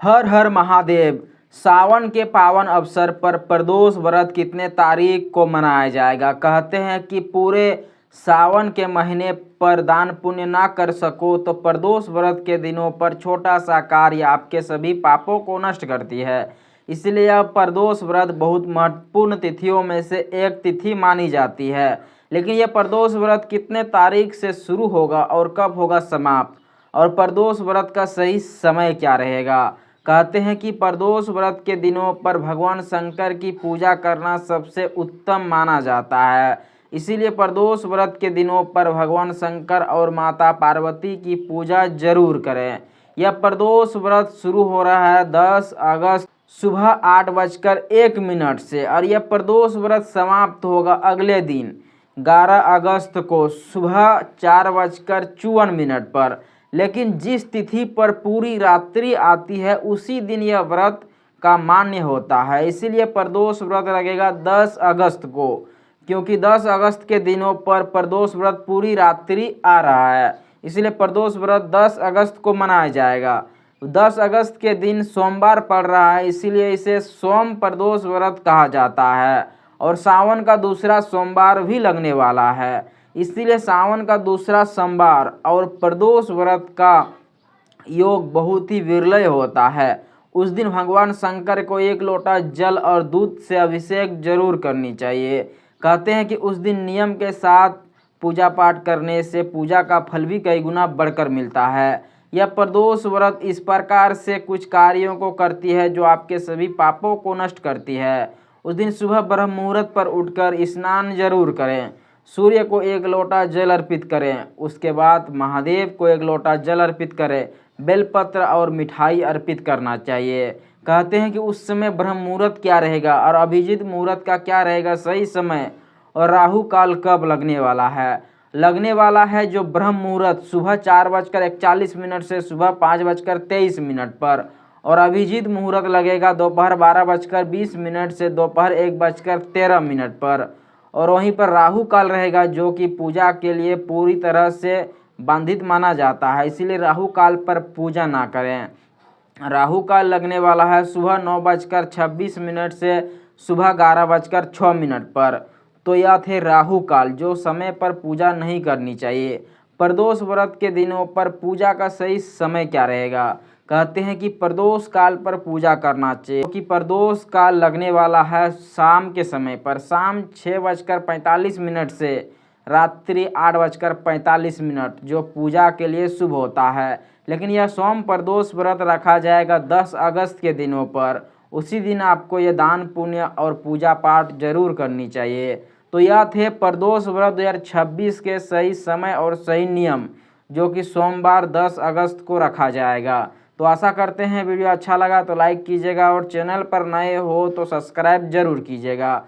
हर हर महादेव। सावन के पावन अवसर पर प्रदोष व्रत कितने तारीख को मनाया जाएगा? कहते हैं कि पूरे सावन के महीने पर दान पुण्य ना कर सको तो प्रदोष व्रत के दिनों पर छोटा सा कार्य आपके सभी पापों को नष्ट करती है। इसलिए यह प्रदोष व्रत बहुत महत्वपूर्ण तिथियों में से एक तिथि मानी जाती है। लेकिन यह प्रदोष व्रत कितने तारीख से शुरू होगा और कब होगा समाप्त, और प्रदोष व्रत का सही समय क्या रहेगा? कहते हैं कि प्रदोष व्रत के दिनों पर भगवान शंकर की पूजा करना सबसे उत्तम माना जाता है। इसीलिए प्रदोष व्रत के दिनों पर भगवान शंकर और माता पार्वती की पूजा जरूर करें। यह प्रदोष व्रत शुरू हो रहा है 10 अगस्त सुबह 8:01 से, और यह प्रदोष व्रत समाप्त होगा अगले दिन 11 अगस्त को सुबह 4:54 पर। लेकिन जिस तिथि पर पूरी रात्रि आती है उसी दिन यह व्रत का मान्य होता है। इसीलिए प्रदोष व्रत लगेगा 10 अगस्त को, क्योंकि 10 अगस्त के दिनों पर प्रदोष व्रत पूरी रात्रि आ रहा है। इसलिए प्रदोष व्रत 10 अगस्त को मनाया जाएगा। 10 अगस्त के दिन सोमवार पड़ रहा है, इसीलिए इसे सोम प्रदोष व्रत कहा जाता है। और सावन का दूसरा सोमवार भी लगने वाला है, इसीलिए सावन का दूसरा सोमवार और प्रदोष व्रत का योग बहुत ही विरल होता है। उस दिन भगवान शंकर को 1 लोटा जल और दूध से अभिषेक जरूर करनी चाहिए। कहते हैं कि उस दिन नियम के साथ पूजा पाठ करने से पूजा का फल भी कई गुना बढ़कर मिलता है। यह प्रदोष व्रत इस प्रकार से कुछ कार्यों को करती है जो आपके सभी पापों को नष्ट करती है। उस दिन सुबह ब्रह्म मुहूर्त पर उठकर स्नान जरूर करें, सूर्य को 1 लोटा जल अर्पित करें, उसके बाद महादेव को 1 लोटा जल अर्पित करें, बेलपत्र और मिठाई अर्पित करना चाहिए। कहते हैं कि उस समय ब्रह्म मुहूर्त क्या रहेगा और अभिजीत मुहूर्त का क्या रहेगा सही समय, और राहु काल कब लगने वाला है जो ब्रह्म मुहूर्त सुबह 4:41 से सुबह 5:23 पर, और अभिजीत मुहूर्त लगेगा दोपहर 12:20 से दोपहर 1:13 पर। और वहीं पर राहु काल रहेगा जो कि पूजा के लिए पूरी तरह से बाधित माना जाता है, इसीलिए राहु काल पर पूजा ना करें। राहु काल लगने वाला है सुबह 9:26 से सुबह 11:06 पर। तो यह थे राहु काल जो समय पर पूजा नहीं करनी चाहिए। प्रदोष व्रत के दिनों पर पूजा का सही समय क्या रहेगा? कहते हैं कि प्रदोष काल पर पूजा करना चाहिए, क्योंकि प्रदोष काल लगने वाला है शाम के समय पर, शाम 6:45 से रात्रि 8:45, जो पूजा के लिए शुभ होता है। लेकिन यह सोम प्रदोष व्रत रखा जाएगा 10 अगस्त के दिनों पर। उसी दिन आपको यह दान पुण्य और पूजा पाठ जरूर करनी चाहिए। तो यह थे प्रदोष व्रत 2026 के सही समय और सही नियम, जो कि सोमवार 10 अगस्त को रखा जाएगा। तो आशा करते हैं वीडियो अच्छा लगा तो लाइक कीजिएगा, और चैनल पर नए हो तो सब्सक्राइब जरूर कीजिएगा।